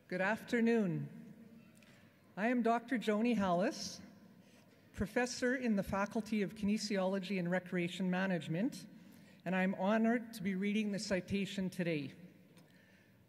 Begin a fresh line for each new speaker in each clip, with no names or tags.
Good afternoon. I am Dr. Joni Hallis, professor in the Faculty of Kinesiology and Recreation Management, and I'm honored to be reading the citation today.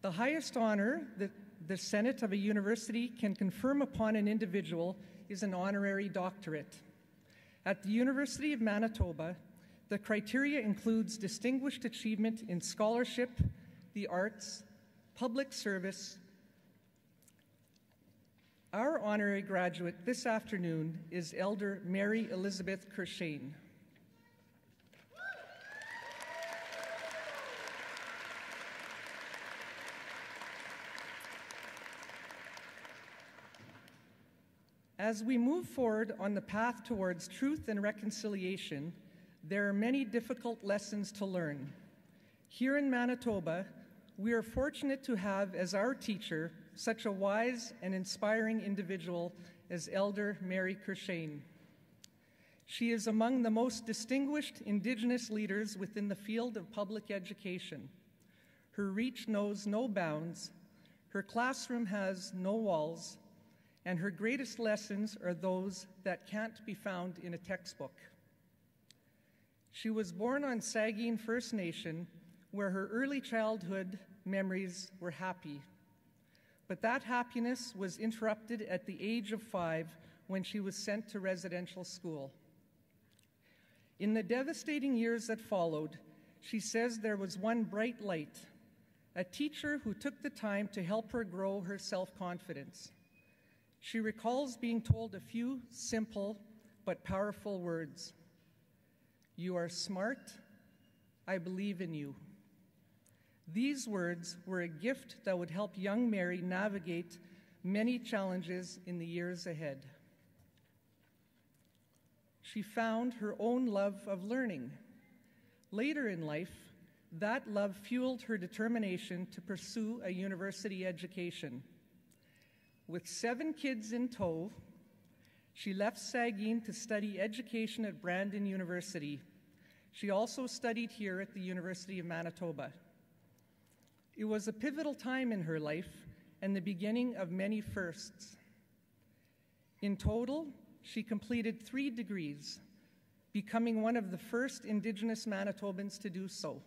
The highest honor that the Senate of a university can confer upon an individual is an honorary doctorate. At the University of Manitoba, the criteria includes distinguished achievement in scholarship, the arts, public service. Our honorary graduate this afternoon is Elder Mary Elizabeth Courchene. As we move forward on the path towards truth and reconciliation, there are many difficult lessons to learn. Here in Manitoba, we are fortunate to have as our teacher such a wise and inspiring individual as Elder Mary Courchene. She is among the most distinguished Indigenous leaders within the field of public education. Her reach knows no bounds, her classroom has no walls, and her greatest lessons are those that can't be found in a textbook. She was born on Sagkeeng First Nation, where her early childhood memories were happy. But that happiness was interrupted at the age of 5 when she was sent to residential school. In the devastating years that followed, she says there was one bright light, a teacher who took the time to help her grow her self-confidence. She recalls being told a few simple but powerful words. "You are smart. I believe in you." These words were a gift that would help young Mary navigate many challenges in the years ahead. She found her own love of learning. Later in life, that love fueled her determination to pursue a university education. With 7 kids in tow, she left Sagkeeng to study education at Brandon University. She also studied here at the University of Manitoba. It was a pivotal time in her life and the beginning of many firsts. In total, she completed 3 degrees, becoming one of the first Indigenous Manitobans to do so.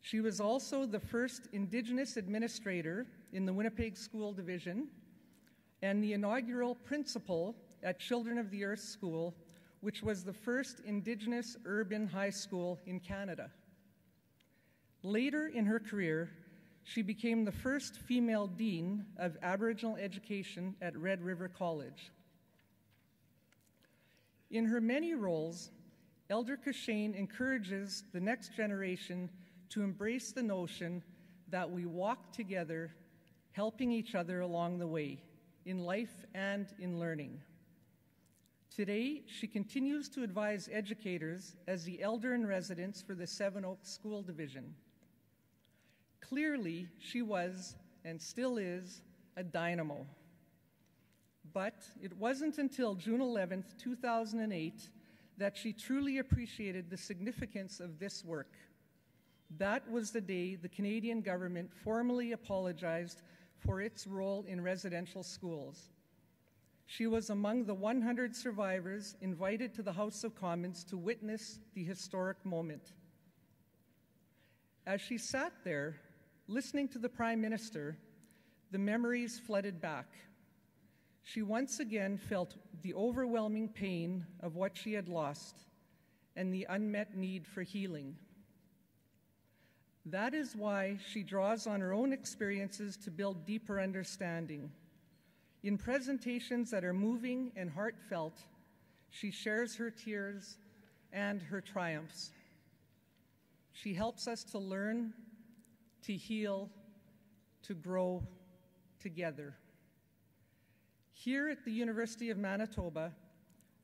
She was also the first Indigenous administrator in the Winnipeg School Division and the inaugural principal at Children of the Earth School, which was the first Indigenous urban high school in Canada. Later in her career, she became the first female dean of Aboriginal education at Red River College. In her many roles, Elder Courchene encourages the next generation to embrace the notion that we walk together, helping each other along the way, in life and in learning. Today, she continues to advise educators as the elder-in-residence for the Seven Oaks School Division. Clearly, she was, and still is, a dynamo. But it wasn't until June 11th, 2008, that she truly appreciated the significance of this work. That was the day the Canadian government formally apologized for its role in residential schools. She was among the 100 survivors invited to the House of Commons to witness the historic moment. As she sat there, listening to the Prime Minister, the memories flooded back. She once again felt the overwhelming pain of what she had lost and the unmet need for healing. That is why she draws on her own experiences to build deeper understanding. In presentations that are moving and heartfelt, she shares her tears and her triumphs. She helps us to learn, to heal, to grow together. Here at the University of Manitoba,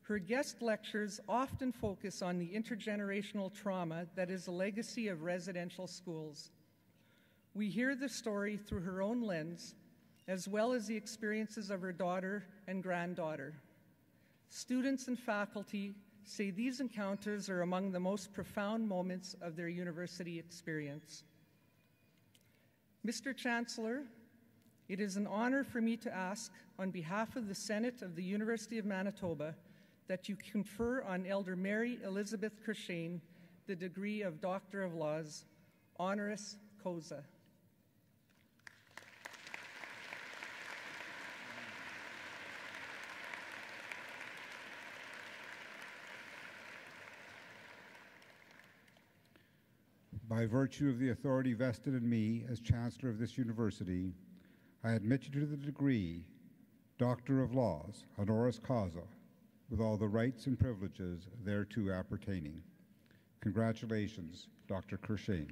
her guest lectures often focus on the intergenerational trauma that is a legacy of residential schools. We hear the story through her own lens, as well as the experiences of her daughter and granddaughter. Students and faculty say these encounters are among the most profound moments of their university experience. Mr. Chancellor, It is an honor for me to ask, on behalf of the Senate of the University of Manitoba, that you confer on Elder Mary Elizabeth Courchene the degree of Doctor of Laws, honoris causa.
By virtue of the authority vested in me as Chancellor of this university, I admit you to the degree Doctor of Laws, honoris causa, with all the rights and privileges thereto appertaining. Congratulations, Dr. Courchene.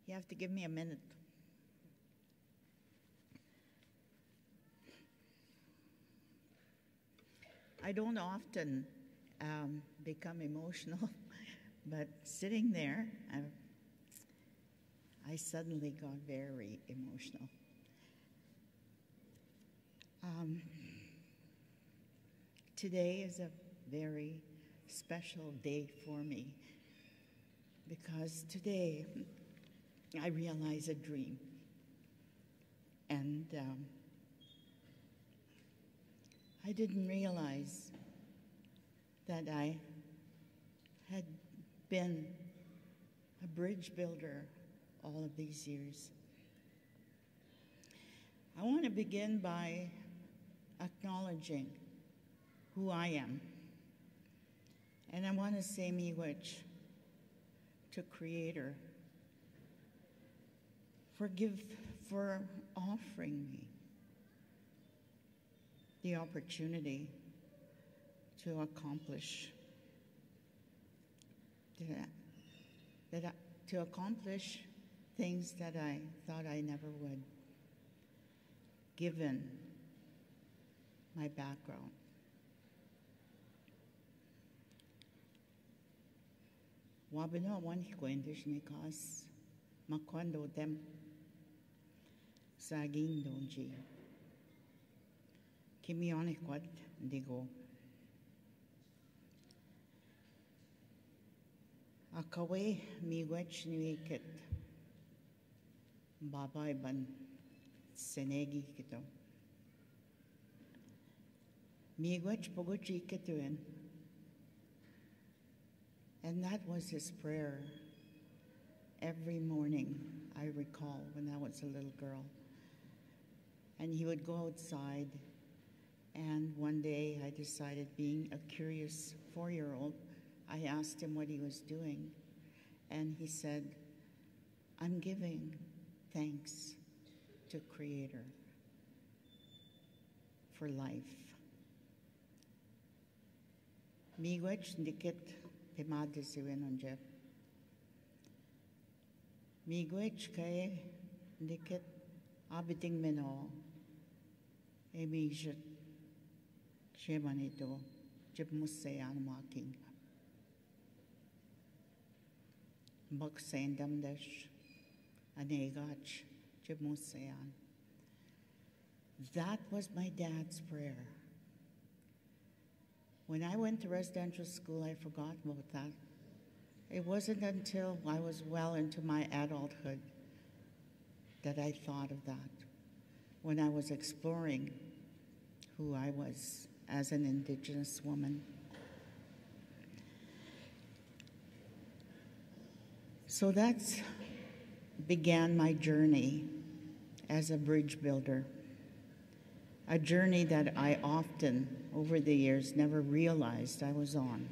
You have to give me a minute. I don't often become emotional, but sitting there, I suddenly got very emotional. Today is a very special day for me because today I realize a dream. And I didn't realize that I had been a bridge builder all of these years. I want to begin by acknowledging who I am. And I want to say miigwech to Creator for offering me the opportunity to accomplish things that I thought I never would, given my background. Wabino wan hikuendish nikas makwando dem Sagkeeng donji kimione kwad digo akawe miigwech niwiket baba iban senegi kito miigwech pogochi ketuen. And that was his prayer every morning, I recall, when I was a little girl. And he would go outside, and one day I decided, being a curious 4-year-old, I asked him what he was doing. And he said, I'm giving thanks to Creator for life. Miigwech ndikit Pimadi siwen on Jeb. Miigwech kay ndikit abiting meno emijit shemanito Jeb musayan making. Bak sendam desh anegach Jeb musayan. That was my dad's prayer. When I went to residential school, I forgot about that. It wasn't until I was well into my adulthood that I thought of that, when I was exploring who I was as an Indigenous woman. So that began my journey as a bridge builder. A journey that I often, over the years, never realized I was on.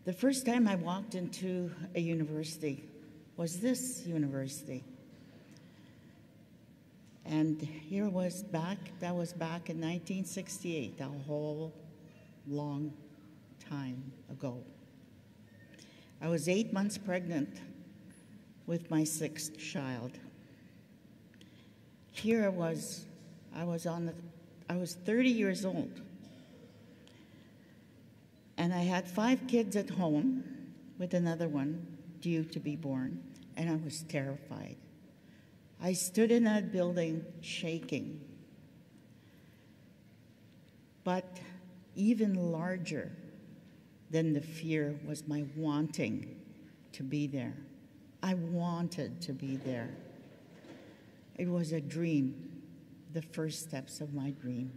The first time I walked into a university was this university. And that was back in 1968, a whole long time ago. I was 8 months pregnant with my 6th child. Here I was 30 years old. And I had 5 kids at home with another one due to be born, and I was terrified. I stood in that building shaking. But even larger than the fear was my wanting to be there. I wanted to be there. It was a dream, the first steps of my dream.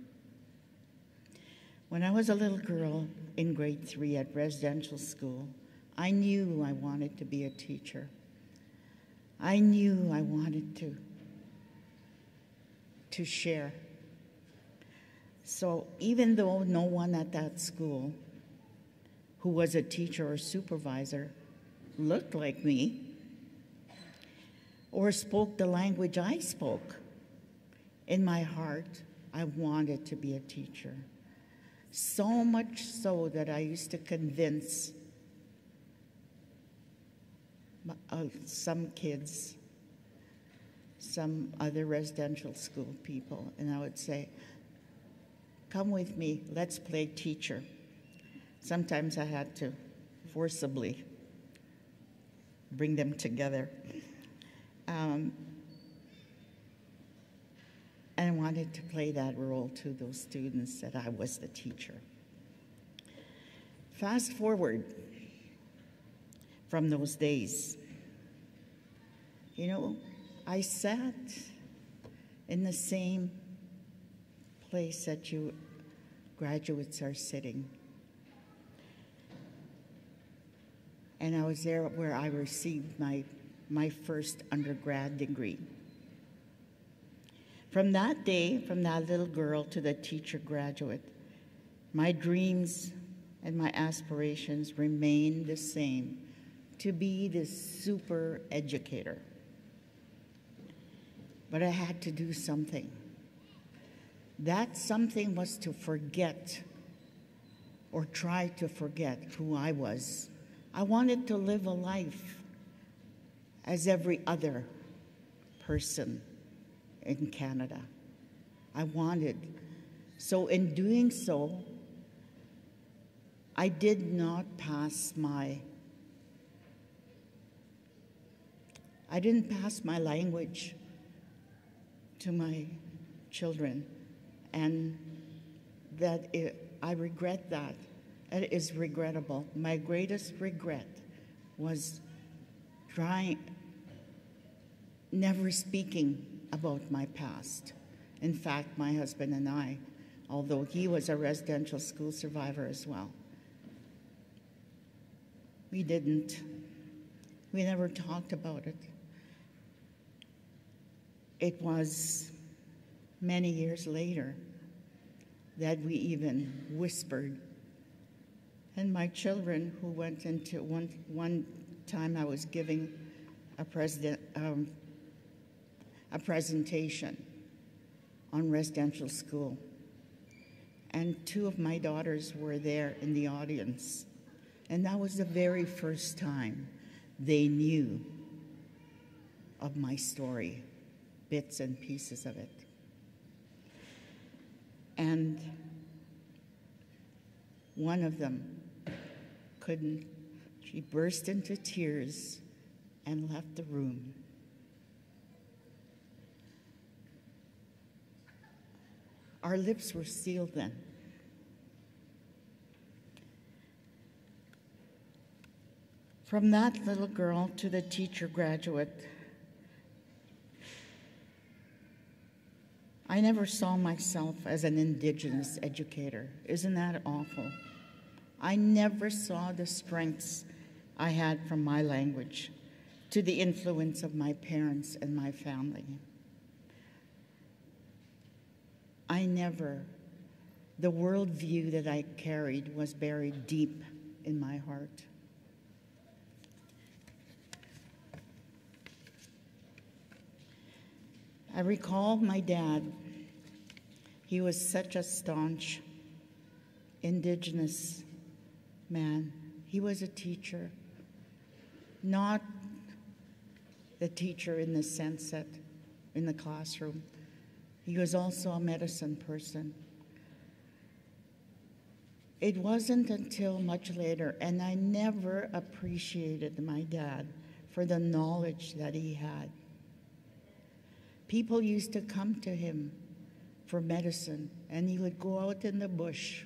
When I was a little girl in grade 3 at residential school, I knew I wanted to be a teacher. I knew I wanted to share. So even though no one at that school who was a teacher or supervisor looked like me or spoke the language I spoke, in my heart, I wanted to be a teacher. So much so that I used to convince some kids, some other residential school people, and I would say, come with me, let's play teacher. Sometimes I had to forcibly bring them together. And I wanted to play that role to those students that I was the teacher. Fast forward from those days. You know, I sat in the same place that you graduates are sitting. And I was there where I received my first undergrad degree. From that day, from that little girl to the teacher graduate, my dreams and my aspirations remain the same, to be this super educator. But I had to do something. That something was to forget or try to forget who I was. I wanted to live a life as every other person in Canada. I wanted. So in doing so, I did not pass my language to my children, and I regret that. It is regrettable. My greatest regret was never speaking about my past. In fact, my husband and I, although he was a residential school survivor as well, we never talked about it. It was many years later that we even whispered. And my children, who went into one time I was giving a presentation on residential school, and 2 of my daughters were there in the audience, and that was the very first time they knew of my story, bits and pieces of it. And one of them she burst into tears and left the room. Our lips were sealed then. From that little girl to the teacher graduate, I never saw myself as an Indigenous educator. Isn't that awful? I never saw the strengths I had from my language to the influence of my parents and my family. The worldview that I carried was buried deep in my heart. I recall my dad. He was such a staunch Indigenous man. He was a teacher, not the teacher in the sense that in the classroom. He was also a medicine person. It wasn't until much later, and I never appreciated my dad for the knowledge that he had. People used to come to him for medicine, and he would go out in the bush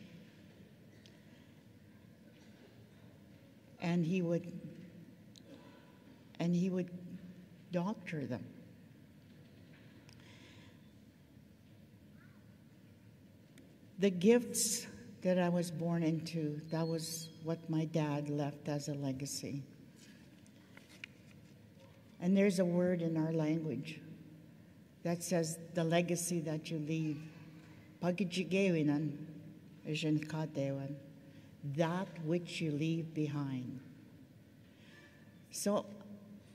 and he would doctor them. The gifts that I was born into, that was what my dad left as a legacy. And there's a word in our language that says the legacy that you leave. Pagijigewinan, isinkatewan, that which you leave behind. So,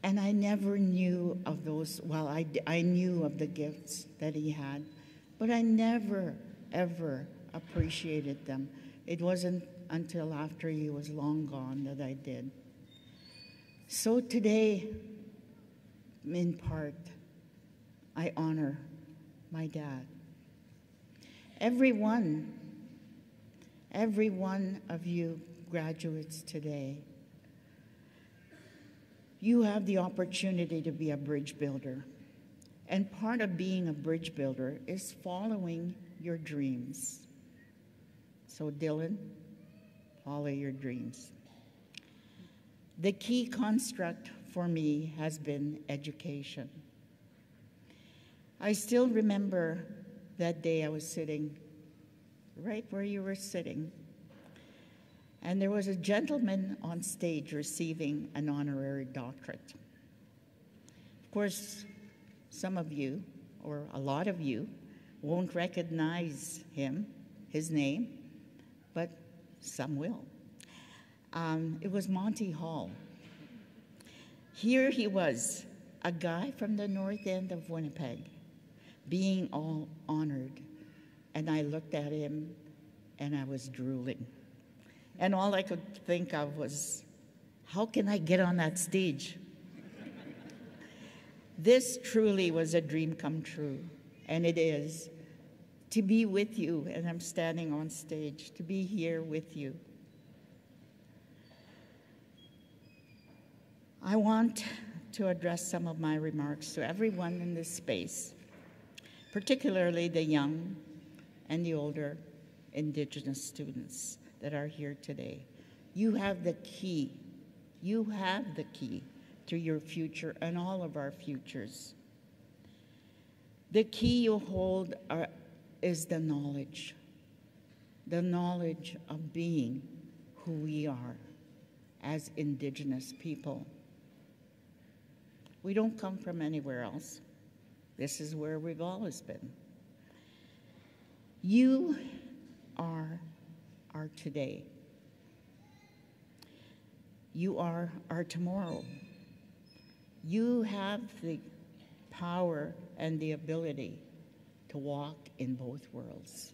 and I never knew of those, well, I knew of the gifts that he had, but I never, ever appreciated them. It wasn't until after he was long gone that I did. So today, in part, I honor my dad. Every one of you graduates today, you have the opportunity to be a bridge builder. And part of being a bridge builder is following your dreams. So Dylan, follow your dreams. The key construct for me has been education. I still remember that day I was sitting right where you were sitting, and there was a gentleman on stage receiving an honorary doctorate. Of course, some of you, or a lot of you, won't recognize him, his name, but some will. It was Monty Hall. Here he was, a guy from the north end of Winnipeg, being all honored. And I looked at him and I was drooling. And all I could think of was, how can I get on that stage? This truly was a dream come true, and it is, to be with you, and I'm standing on stage, to be here with you. I want to address some of my remarks to everyone in this space, particularly the young and the older Indigenous students that are here today. You have the key. You have the key to your future and all of our futures. The key you hold is the knowledge of being who we are as Indigenous people. We don't come from anywhere else. This is where we've always been. You are our today. You are our tomorrow. You have the power and the ability to walk in both worlds.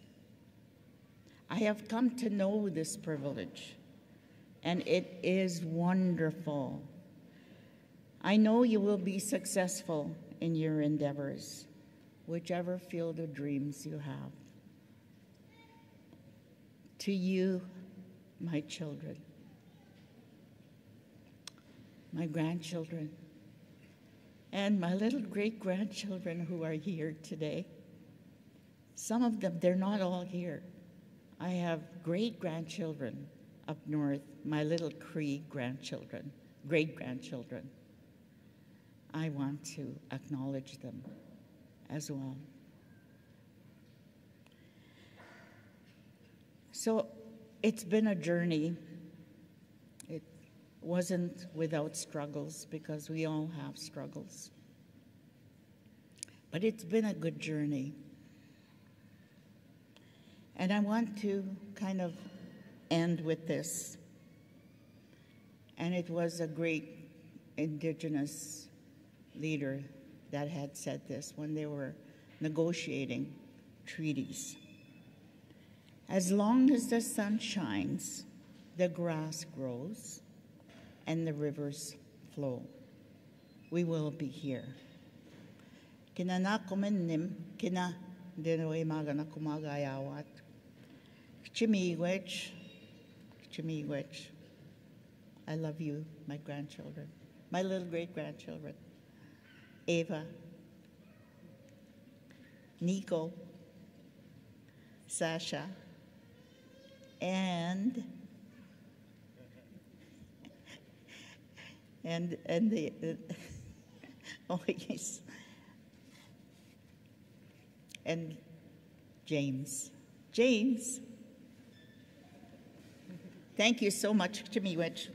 I have come to know this privilege, and it is wonderful. I know you will be successful in your endeavors, whichever field of dreams you have. To you, my children, my grandchildren, and my little great-grandchildren who are here today. Some of them, they're not all here. I have great-grandchildren up north, my little Cree grandchildren, great-grandchildren. I want to acknowledge them as well. So it's been a journey. It wasn't without struggles, because we all have struggles. But it's been a good journey. And I want to kind of end with this. And it was a great Indigenous leader that had said this when they were negotiating treaties. As long as the sun shines, the grass grows and the rivers flow. We will be here. Kina na kumenim, kina dinoy magana kumagayawat. Chimiigwech. I love you, my grandchildren, my little great-grandchildren. Ava, Nico, Sasha, and the oh yes, and James. Thank you so much, Chimiigwech.